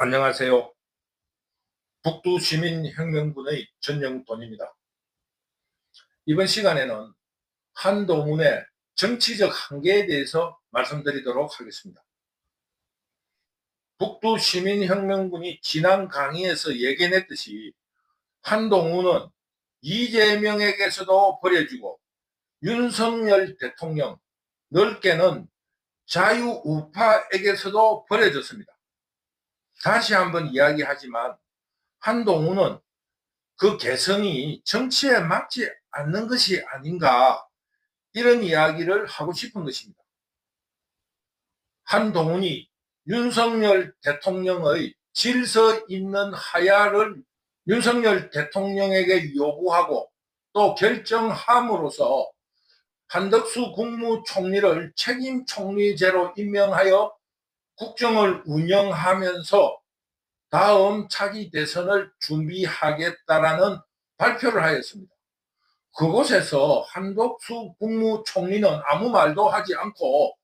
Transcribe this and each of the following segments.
안녕하세요. 북두시민혁명군의 전영돈입니다. 이번 시간에는 한동훈의 정치적 한계에 대해서 말씀드리도록 하겠습니다. 북두시민혁명군이 지난 강의에서 예견했듯이 한동훈은 이재명에게서도 버려지고 윤석열 대통령, 넓게는 자유우파에게서도 버려졌습니다. 다시 한번 이야기하지만 한동훈은 그 개성이 정치에 맞지 않는 것이 아닌가, 이런 이야기를 하고 싶은 것입니다. 한동훈이 윤석열 대통령의 질서 있는 하야를 윤석열 대통령에게 요구하고 또 결정함으로써 한덕수 국무총리를 책임 총리제로 임명하여 국정을 운영하면서 다음 차기 대선을 준비하겠다라는 발표를 하였습니다. 그곳에서 한덕수 국무총리는 아무 말도 하지 않고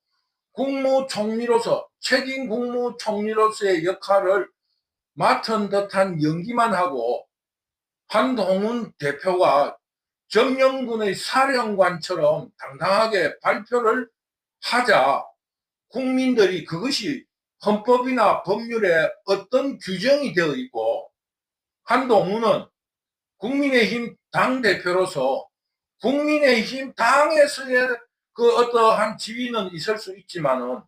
국무총리로서, 책임 국무총리로서의 역할을 맡은 듯한 연기만 하고, 한동훈 대표가 정영군의 사령관처럼 당당하게 발표를 하자 국민들이 그것이 헌법이나 법률에 어떤 규정이 되어 있고, 한동훈은 국민의힘 당대표로서 국민의힘 당에서의 그 어떠한 지위는 있을 수 있지만은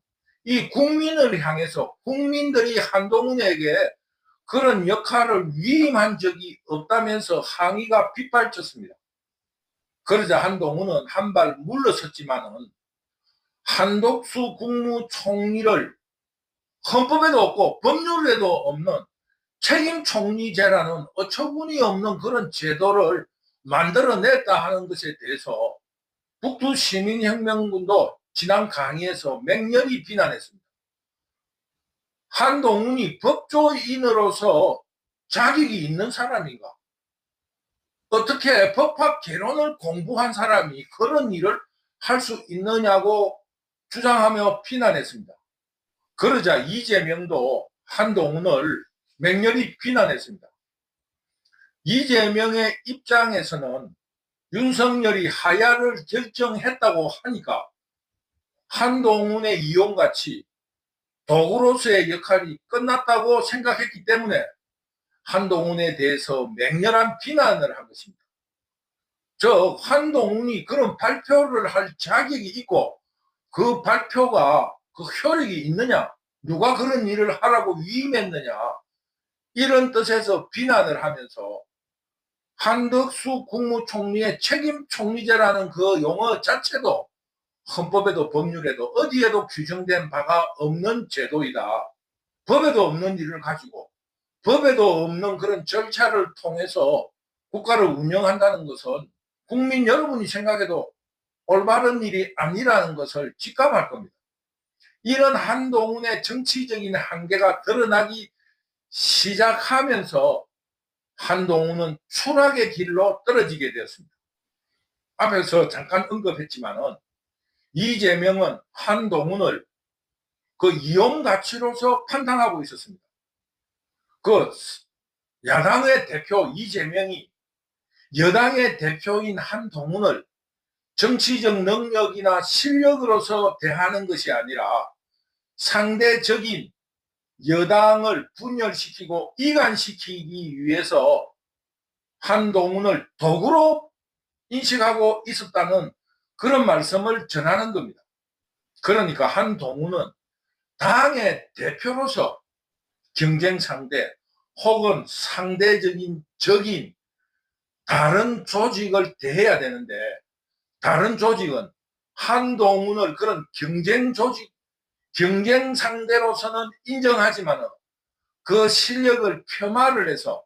이 국민을 향해서 국민들이 한동훈에게 그런 역할을 위임한 적이 없다면서 항의가 빗발쳤습니다. 그러자 한동훈은 한 발 물러섰지만은 한덕수 국무총리를 헌법에도 없고 법률에도 없는 책임 총리제라는 어처구니 없는 그런 제도를 만들어냈다 하는 것에 대해서 북두시민혁명군도 지난 강의에서 맹렬히 비난했습니다. 한동훈이 법조인으로서 자격이 있는 사람인가? 어떻게 법학 개론을 공부한 사람이 그런 일을 할 수 있느냐고 주장하며 비난했습니다. 그러자 이재명도 한동훈을 맹렬히 비난했습니다. 이재명의 입장에서는 윤석열이 하야를 결정했다고 하니까 한동훈의 이용같이 도구로서의 역할이 끝났다고 생각했기 때문에 한동훈에 대해서 맹렬한 비난을 한 것입니다. 즉, 한동훈이 그런 발표를 할 자격이 있고 그 발표가 그 효력이 있느냐, 누가 그런 일을 하라고 위임했느냐, 이런 뜻에서 비난을 하면서 한덕수 국무총리의 책임 총리제라는 그 용어 자체도 헌법에도 법률에도 어디에도 규정된 바가 없는 제도이다. 법에도 없는 일을 가지고 법에도 없는 그런 절차를 통해서 국가를 운영한다는 것은 국민 여러분이 생각해도 올바른 일이 아니라는 것을 직감할 겁니다. 이런 한동훈의 정치적인 한계가 드러나기 시작하면서 한동훈은 추락의 길로 떨어지게 되었습니다. 앞에서 잠깐 언급했지만은 이재명은 한동훈을 그 이용 가치로서 판단하고 있었습니다. 그 야당의 대표 이재명이 여당의 대표인 한동훈을 정치적 능력이나 실력으로서 대하는 것이 아니라 상대적인 여당을 분열시키고 이간시키기 위해서 한동훈을 도구로 인식하고 있었다는 그런 말씀을 전하는 겁니다. 그러니까 한동훈은 당의 대표로서 경쟁 상대 혹은 상대적인 적인 다른 조직을 대해야 되는데, 다른 조직은 한동훈을 그런 경쟁 조직, 경쟁 상대로서는 인정하지만 그 실력을 폄하를 해서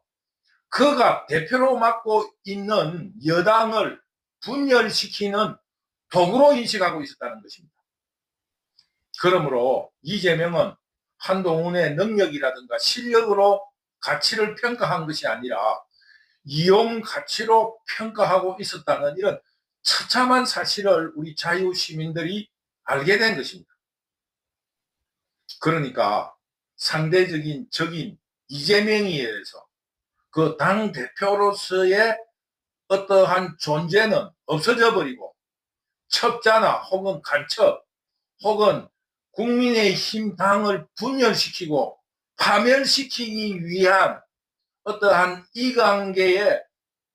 그가 대표로 맡고 있는 여당을 분열시키는 도구로 인식하고 있었다는 것입니다. 그러므로 이재명은 한동훈의 능력이라든가 실력으로 가치를 평가한 것이 아니라 이용 가치로 평가하고 있었다는 이런 처참한 사실을 우리 자유시민들이 알게 된 것입니다. 그러니까 상대적인 적인 이재명에 의해서 그 당 대표로서의 어떠한 존재는 없어져 버리고 첩자나 혹은 간첩 혹은 국민의힘 당을 분열시키고 파멸시키기 위한 어떠한 이관계의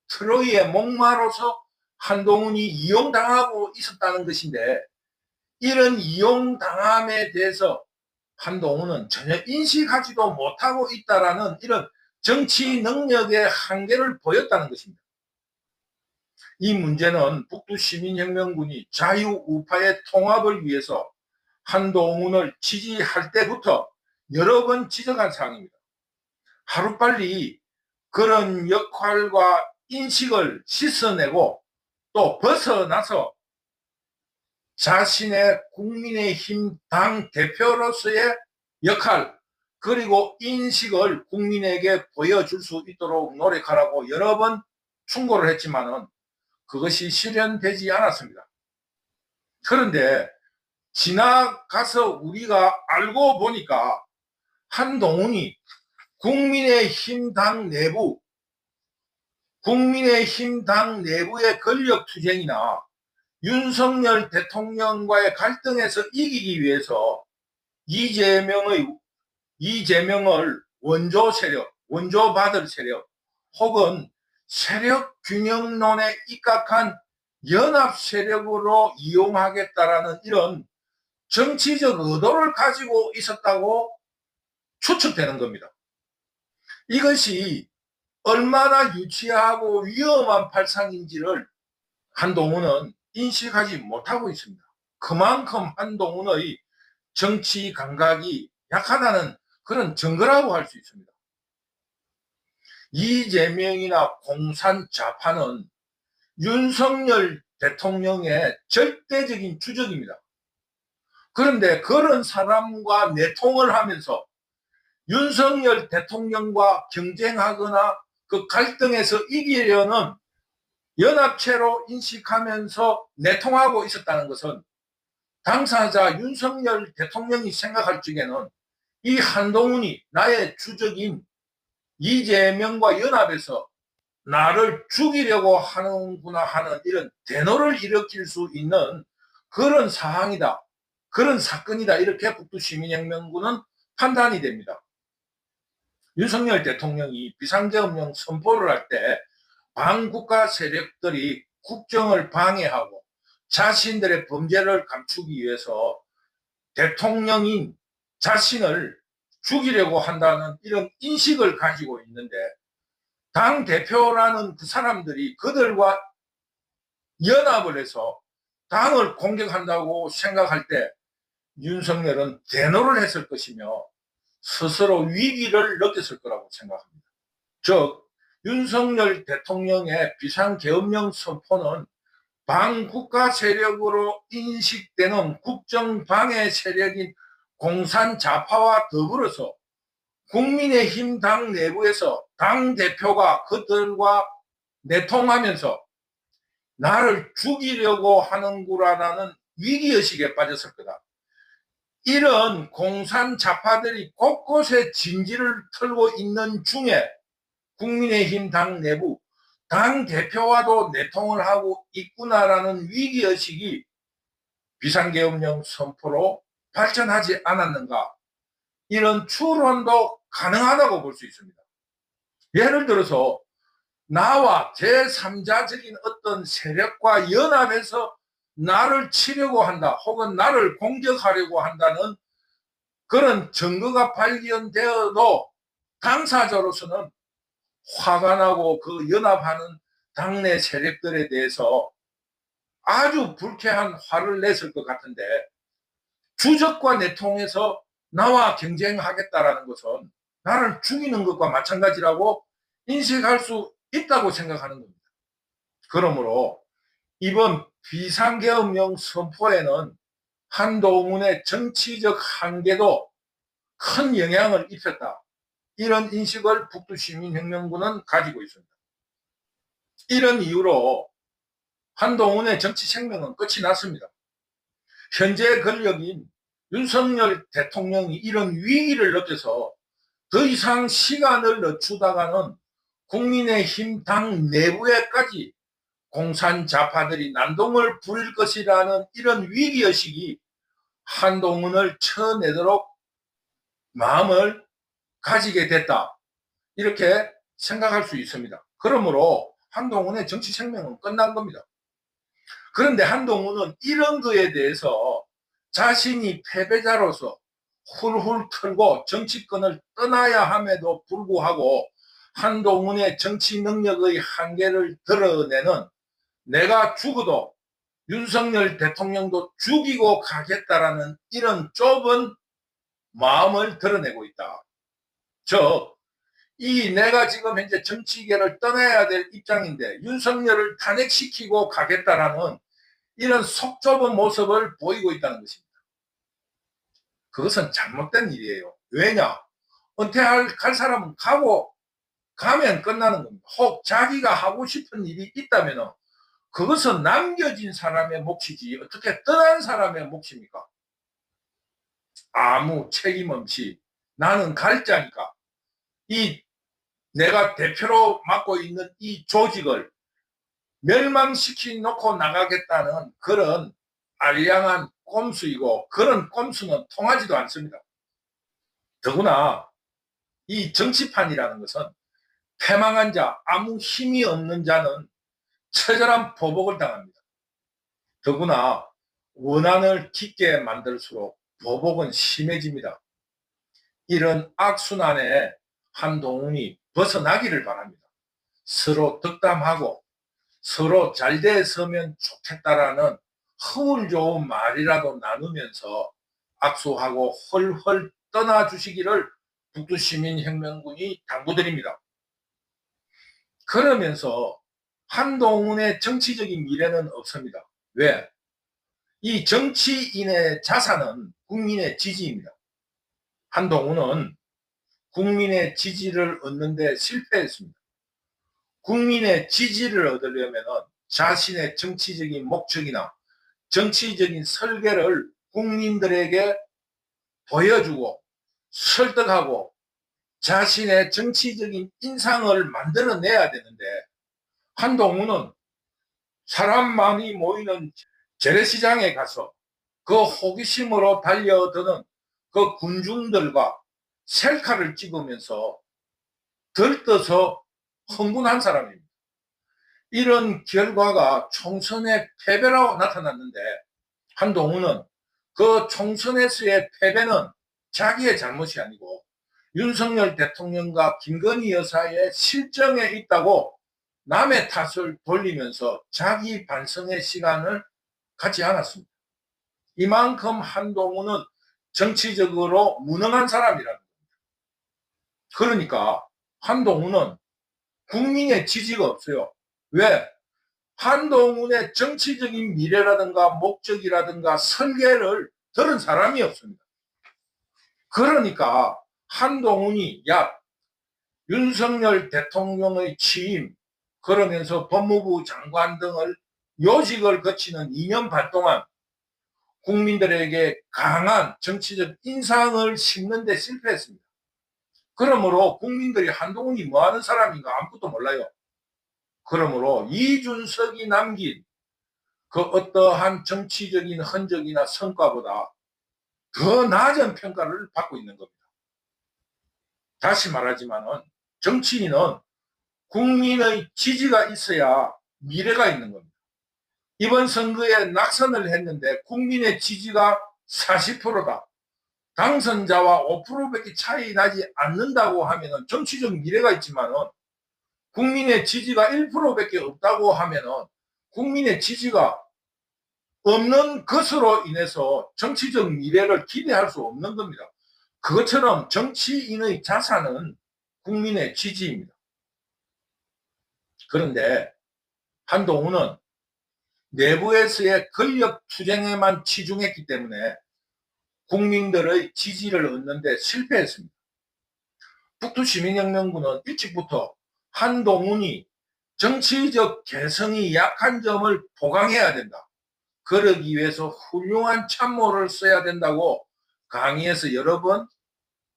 트로이의 목마로서 한동훈이 이용당하고 있었다는 것인데, 이런 이용당함에 대해서 한동훈은 전혀 인식하지도 못하고 있다라는 이런 정치 능력의 한계를 보였다는 것입니다. 이 문제는 북두시민혁명군이 자유우파의 통합을 위해서 한동훈을 지지할 때부터 여러 번 지적한 사항입니다. 하루빨리 그런 역할과 인식을 씻어내고 또 벗어나서 자신의 국민의힘 당 대표로서의 역할 그리고 인식을 국민에게 보여줄 수 있도록 노력하라고 여러 번 충고를 했지만은 그것이 실현되지 않았습니다. 그런데 지나가서 우리가 알고 보니까 한동훈이 국민의힘 당 내부의 권력투쟁이나 윤석열 대통령과의 갈등에서 이기기 위해서 이재명을 원조받을 세력 혹은 세력 균형론에 입각한 연합 세력으로 이용하겠다라는 이런 정치적 의도를 가지고 있었다고 추측되는 겁니다. 이것이 얼마나 유치하고 위험한 발상인지를 한동훈은 인식하지 못하고 있습니다. 그만큼 한동훈의 정치 감각이 약하다는 그런 증거라고 할 수 있습니다. 이재명이나 공산 좌파는 윤석열 대통령의 절대적인 주적입니다. 그런데 그런 사람과 내통을 하면서 윤석열 대통령과 경쟁하거나 그 갈등에서 이기려는 연합체로 인식하면서 내통하고 있었다는 것은 당사자 윤석열 대통령이 생각할 적에는 이 한동훈이 나의 주적인 이재명과 연합해서 나를 죽이려고 하는구나 하는 이런 대노를 일으킬 수 있는 그런 사항이다. 그런 사건이다. 이렇게 북두시민혁명군은 판단이 됩니다. 윤석열 대통령이 비상계엄령 선포를 할 때 반국가 세력들이 국정을 방해하고 자신들의 범죄를 감추기 위해서 대통령인 자신을 죽이려고 한다는 이런 인식을 가지고 있는데, 당 대표라는 그 사람들이 그들과 연합을 해서 당을 공격한다고 생각할 때 윤석열은 대노를 했을 것이며 스스로 위기를 느꼈을 거라고 생각합니다. 즉 윤석열 대통령의 비상계엄령 선포는 반국가 세력으로 인식되는 국정방해 세력인 공산좌파와 더불어서 국민의힘 당 내부에서 당대표가 그들과 내통하면서 나를 죽이려고 하는구나라는 위기의식에 빠졌을 거다. 이런 공산좌파들이 곳곳에 진지를 털고 있는 중에 국민의힘 당 내부 당대표와도 내통을 하고 있구나라는 위기의식이 비상계엄령 선포로 발전하지 않았는가, 이런 추론도 가능하다고 볼 수 있습니다. 예를 들어서 나와 제3자적인 어떤 세력과 연합해서 나를 치려고 한다 혹은 나를 공격하려고 한다는 그런 증거가 발견되어도 당사자로서는 화가 나고 그 연합하는 당내 세력들에 대해서 아주 불쾌한 화를 냈을 것 같은데, 주적과 내통해서 나와 경쟁하겠다라는 것은 나를 죽이는 것과 마찬가지라고 인식할 수 있다고 생각하는 겁니다. 그러므로 이번 비상계엄령 선포에는 한동훈의 정치적 한계도 큰 영향을 입혔다. 이런 인식을 북두시민혁명군은 가지고 있습니다. 이런 이유로 한동훈의 정치 생명은 끝이 났습니다. 현재 권력인 윤석열 대통령이 이런 위기를 느껴서 더 이상 시간을 늦추다가는 국민의힘 당 내부에까지 공산 좌파들이 난동을 부릴 것이라는 이런 위기의식이 한동훈을 쳐내도록 마음을 가지게 됐다, 이렇게 생각할 수 있습니다. 그러므로 한동훈의 정치 생명은 끝난 겁니다. 그런데 한동훈은 이런 거에 대해서 자신이 패배자로서 훌훌 털고 정치권을 떠나야 함에도 불구하고 한동훈의 정치 능력의 한계를 드러내는, 내가 죽어도 윤석열 대통령도 죽이고 가겠다라는 이런 좁은 마음을 드러내고 있다. 즉, 이 내가 지금 현재 정치계를 떠나야 될 입장인데 윤석열을 탄핵시키고 가겠다라는 이런 속 좁은 모습을 보이고 있다는 것입니다. 그것은 잘못된 일이에요. 왜냐? 갈 사람은 가면 끝나는 겁니다. 혹 자기가 하고 싶은 일이 있다면 그것은 남겨진 사람의 몫이지 어떻게 떠난 사람의 몫입니까? 아무 책임 없이 나는 갈 자니까 이 내가 대표로 맡고 있는 이 조직을 멸망시키 놓고 나가겠다는 그런 알량한 꼼수이고, 그런 꼼수는 통하지도 않습니다. 더구나 이 정치판이라는 것은 패망한 자, 아무 힘이 없는 자는 처절한 보복을 당합니다. 더구나 원한을 깊게 만들수록 보복은 심해집니다. 이런 악순환에 한동훈이 벗어나기를 바랍니다. 서로 덕담하고 서로 잘 됐으면 좋겠다라는 허울 좋은 말이라도 나누면서 악수하고 헐헐 떠나주시기를 북두시민혁명군이 당부드립니다. 그러면서 한동훈의 정치적인 미래는 없습니다. 왜? 이 정치인의 자산은 국민의 지지입니다. 한동훈은 국민의 지지를 얻는 데 실패했습니다. 국민의 지지를 얻으려면 자신의 정치적인 목적이나 정치적인 설계를 국민들에게 보여주고 설득하고 자신의 정치적인 인상을 만들어내야 되는데, 한동훈은 사람 많이 모이는 재래시장에 가서 그 호기심으로 달려드는 그 군중들과 셀카를 찍으면서 들떠서 흥분한 사람입니다. 이런 결과가 총선의 패배라고 나타났는데, 한동훈은 그 총선에서의 패배는 자기의 잘못이 아니고 윤석열 대통령과 김건희 여사의 실정에 있다고 남의 탓을 돌리면서 자기 반성의 시간을 갖지 않았습니다. 이만큼 한동훈은 정치적으로 무능한 사람이라는 겁니다. 그러니까 한동훈은 국민의 지지가 없어요. 왜? 한동훈의 정치적인 미래라든가 목적이라든가 설계를 들은 사람이 없습니다. 그러니까 한동훈이 윤석열 대통령의 취임, 그러면서 법무부 장관 등을 요직을 거치는 2년 반 동안 국민들에게 강한 정치적 인상을 심는 데 실패했습니다. 그러므로 국민들이 한동훈이 뭐하는 사람인가 아무것도 몰라요. 그러므로 이준석이 남긴 그 어떠한 정치적인 흔적이나 성과보다 더 낮은 평가를 받고 있는 겁니다. 다시 말하지만은 정치인은 국민의 지지가 있어야 미래가 있는 겁니다. 이번 선거에 낙선을 했는데 국민의 지지가 40%다. 당선자와 5%밖에 차이 나지 않는다고 하면은 정치적 미래가 있지만은 국민의 지지가 1%밖에 없다고 하면은 국민의 지지가 없는 것으로 인해서 정치적 미래를 기대할 수 없는 겁니다. 그것처럼 정치인의 자산은 국민의 지지입니다. 그런데 한동훈은 내부에서의 권력 투쟁에만 치중했기 때문에 국민들의 지지를 얻는 데 실패했습니다. 북두시민혁명군은 일찍부터 한동훈이 정치적 개성이 약한 점을 보강해야 된다, 그러기 위해서 훌륭한 참모를 써야 된다고 강의에서 여러 번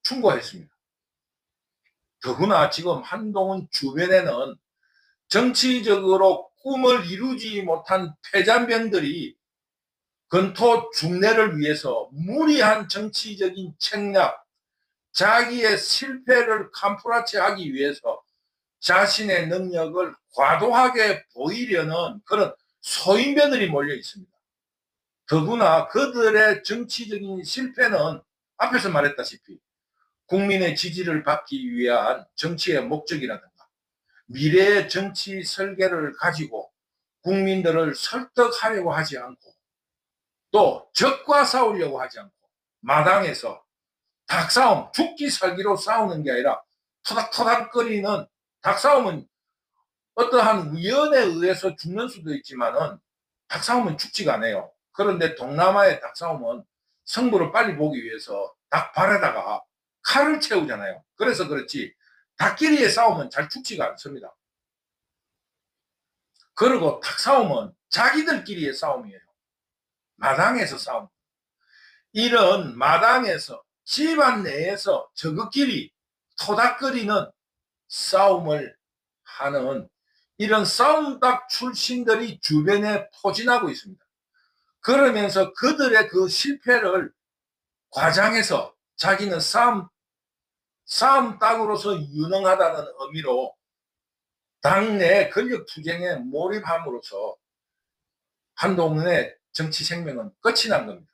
충고했습니다. 더구나 지금 한동훈 주변에는 정치적으로 꿈을 이루지 못한 패잔병들이 건토 중래를 위해서 무리한 정치적인 책략, 자기의 실패를 카모플라치하기 위해서 자신의 능력을 과도하게 보이려는 그런 소인배들이 몰려 있습니다. 더구나 그들의 정치적인 실패는 앞에서 말했다시피 국민의 지지를 받기 위한 정치의 목적이라든가 미래의 정치 설계를 가지고 국민들을 설득하려고 하지 않고 또 적과 싸우려고 하지 않고 마당에서 닭싸움, 죽기 살기로 싸우는 게 아니라 토닥토닥거리는 닭싸움은 어떠한 위헌에 의해서 죽는 수도 있지만은 닭싸움은 죽지가 않아요. 그런데 동남아의 닭싸움은 승부를 빨리 보기 위해서 닭 발에다가 칼을 채우잖아요. 그래서 그렇지 닭끼리의 싸움은 잘 죽지가 않습니다. 그리고 닭싸움은 자기들끼리의 싸움이에요. 마당에서 싸움. 이런 마당에서 집안 내에서 저것끼리 토닥거리는 싸움을 하는 이런 싸움닭 출신들이 주변에 포진하고 있습니다. 그러면서 그들의 그 실패를 과장해서 자기는 싸움닭으로서 유능하다는 의미로 당내 권력 투쟁에 몰입함으로써 한동훈의 정치 생명은 끝이 난 겁니다.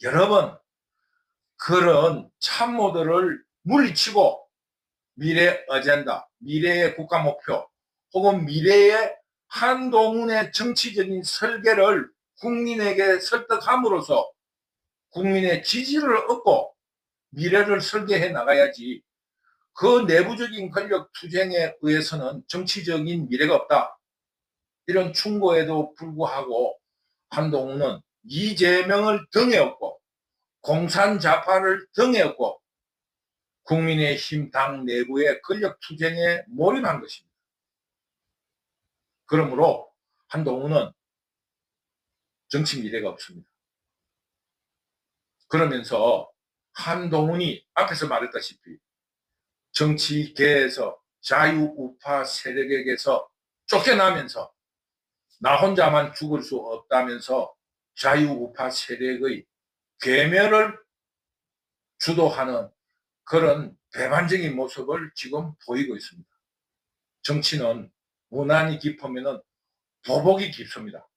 여러분, 그런 참모들을 물리치고 미래 어젠다, 미래의 국가 목표 혹은 미래의 한동훈의 정치적인 설계를 국민에게 설득함으로써 국민의 지지를 얻고 미래를 설계해 나가야지 그 내부적인 권력 투쟁에 의해서는 정치적인 미래가 없다. 이런 충고에도 불구하고 한동훈은 이재명을 등에 업고 공산좌파를 등에 업고 국민의힘 당 내부의 권력 투쟁에 몰입한 것입니다. 그러므로 한동훈은 정치 미래가 없습니다. 그러면서 한동훈이 앞에서 말했다시피 정치계에서 자유우파 세력에게서 쫓겨나면서 나 혼자만 죽을 수 없다면서 자유우파 세력의 괴멸을 주도하는 그런 배반적인 모습을 지금 보이고 있습니다. 정치는 무난히 깊으면 보복이 깊습니다.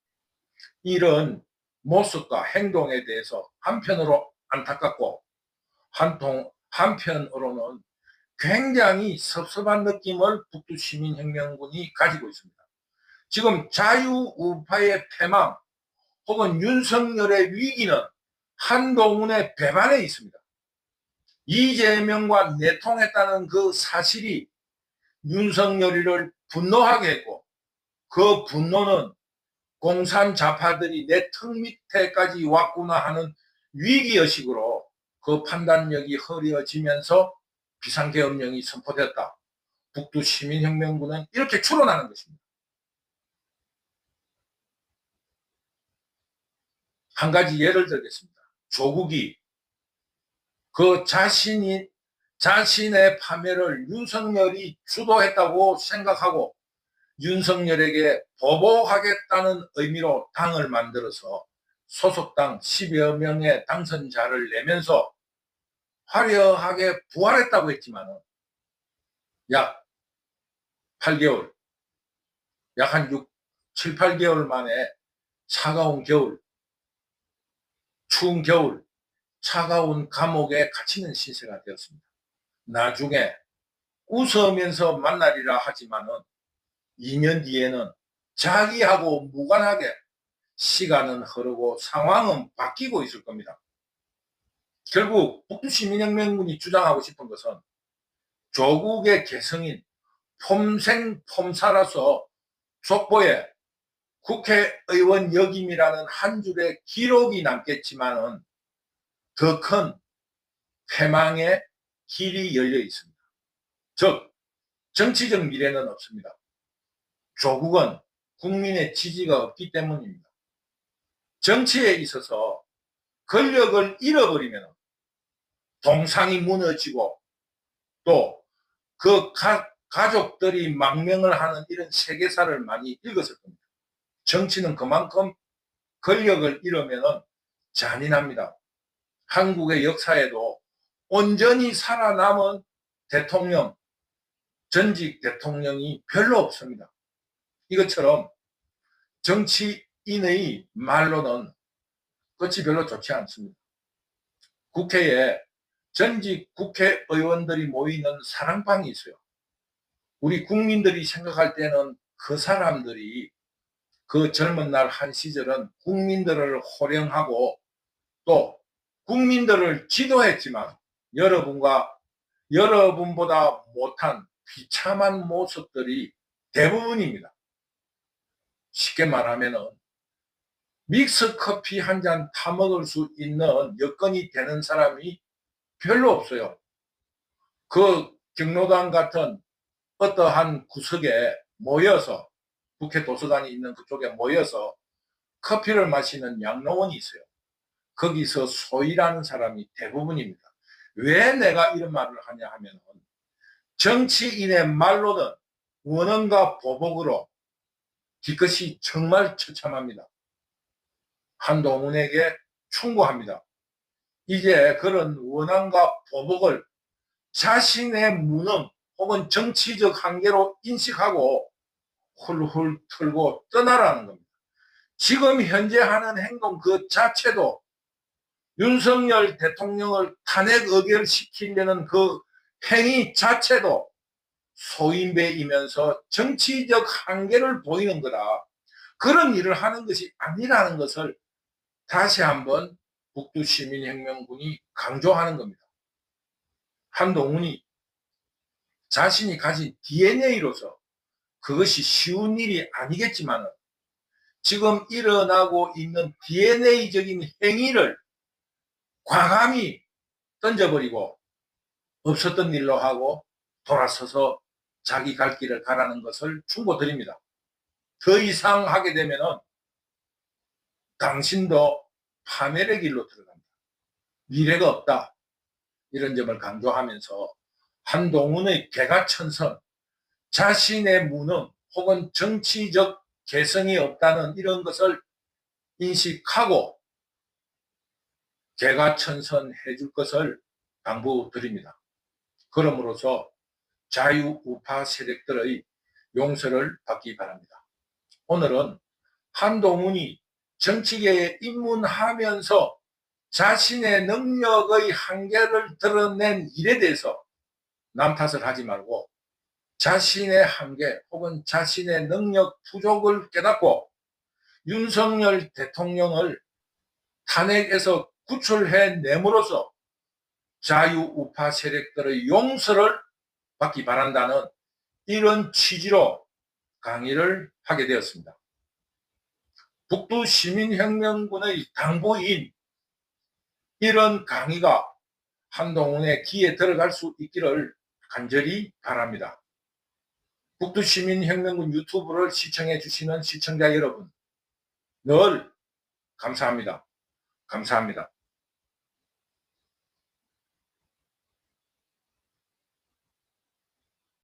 이런 모습과 행동에 대해서 한편으로 안타깝고 한편으로는 굉장히 섭섭한 느낌을 북두시민혁명군이 가지고 있습니다. 지금 자유우파의 패망 혹은 윤석열의 위기는 한동훈의 배반에 있습니다. 이재명과 내통했다는 그 사실이 윤석열이를 분노하게 했고 그 분노는 공산좌파들이 내 턱 밑에까지 왔구나 하는 위기의식으로 그 판단력이 흐려지면서 비상계엄령이 선포되었다. 북두시민혁명군은 이렇게 추론하는 것입니다. 한 가지 예를 들겠습니다. 조국이 그 자신의 파멸을 윤석열이 주도했다고 생각하고 윤석열에게 보복하겠다는 의미로 당을 만들어서 소속당 10여 명의 당선자를 내면서 화려하게 부활했다고 했지만 약 8개월, 약 한 7, 8개월 만에 차가운 겨울, 추운 겨울, 차가운 감옥에 갇히는 신세가 되었습니다. 나중에 웃으면서 만나리라 하지만은 2년 뒤에는 자기하고 무관하게 시간은 흐르고 상황은 바뀌고 있을 겁니다. 결국 북두시민혁명군이 주장하고 싶은 것은 조국의 개성인 폼생폼사라서 족보에 국회의원 역임이라는 한 줄의 기록이 남겠지만은 더 큰 패망의 길이 열려 있습니다. 즉 정치적 미래는 없습니다. 조국은 국민의 지지가 없기 때문입니다. 정치에 있어서 권력을 잃어버리면 동상이 무너지고 또 그 가족들이 망명을 하는 이런 세계사를 많이 읽었을 겁니다. 정치는 그만큼 권력을 잃으면 잔인합니다. 한국의 역사에도 온전히 살아남은 대통령, 전직 대통령이 별로 없습니다. 이것처럼 정치인의 말로는 끝이 별로 좋지 않습니다. 국회에 전직 국회의원들이 모이는 사랑방이 있어요. 우리 국민들이 생각할 때는 그 사람들이 그 젊은 날 한 시절은 국민들을 호령하고 또 국민들을 지도했지만 여러분보다 못한 비참한 모습들이 대부분입니다. 쉽게 말하면 믹스커피 한 잔 타먹을 수 있는 여건이 되는 사람이 별로 없어요. 그 경로당 같은 어떠한 구석에 모여서 국회 도서관이 있는 그쪽에 모여서 커피를 마시는 양로원이 있어요. 거기서 소일하는 사람이 대부분입니다. 왜 내가 이런 말을 하냐 하면 정치인의 말로는 원언과 보복으로 기껏이 정말 처참합니다. 한동훈에게 충고합니다. 이제 그런 원한과 보복을 자신의 무능 혹은 정치적 한계로 인식하고 훌훌 털고 떠나라는 겁니다. 지금 현재 하는 행동 그 자체도 윤석열 대통령을 탄핵 의결시키려는 그 행위 자체도 소인배이면서 정치적 한계를 보이는 거다. 그런 일을 하는 것이 아니라는 것을 다시 한번 북두시민혁명군이 강조하는 겁니다. 한동훈이 자신이 가진 DNA로서 그것이 쉬운 일이 아니겠지만 지금 일어나고 있는 DNA적인 행위를 과감히 던져버리고 없었던 일로 하고 돌아서서 자기 갈 길을 가라는 것을 충고드립니다. 더 이상 하게 되면 당신도 파멸의 길로 들어갑니다. 미래가 없다. 이런 점을 강조하면서 한동훈의 개가천선, 자신의 무능 혹은 정치적 개성이 없다는 이런 것을 인식하고 개가천선 해줄 것을 당부드립니다. 그러므로서 자유우파 세력들의 용서를 받기 바랍니다. 오늘은 한동훈이 정치계에 입문하면서 자신의 능력의 한계를 드러낸 일에 대해서 남 탓을 하지 말고 자신의 한계 혹은 자신의 능력 부족을 깨닫고 윤석열 대통령을 탄핵에서 구출해 내므로써 자유우파 세력들의 용서를 받기 바란다는 이런 취지로 강의를 하게 되었습니다. 북두시민혁명군의 당부인 이런 강의가 한동훈의 귀에 들어갈 수 있기를 간절히 바랍니다. 북두시민혁명군 유튜브를 시청해 주시는 시청자 여러분, 늘 감사합니다. 감사합니다.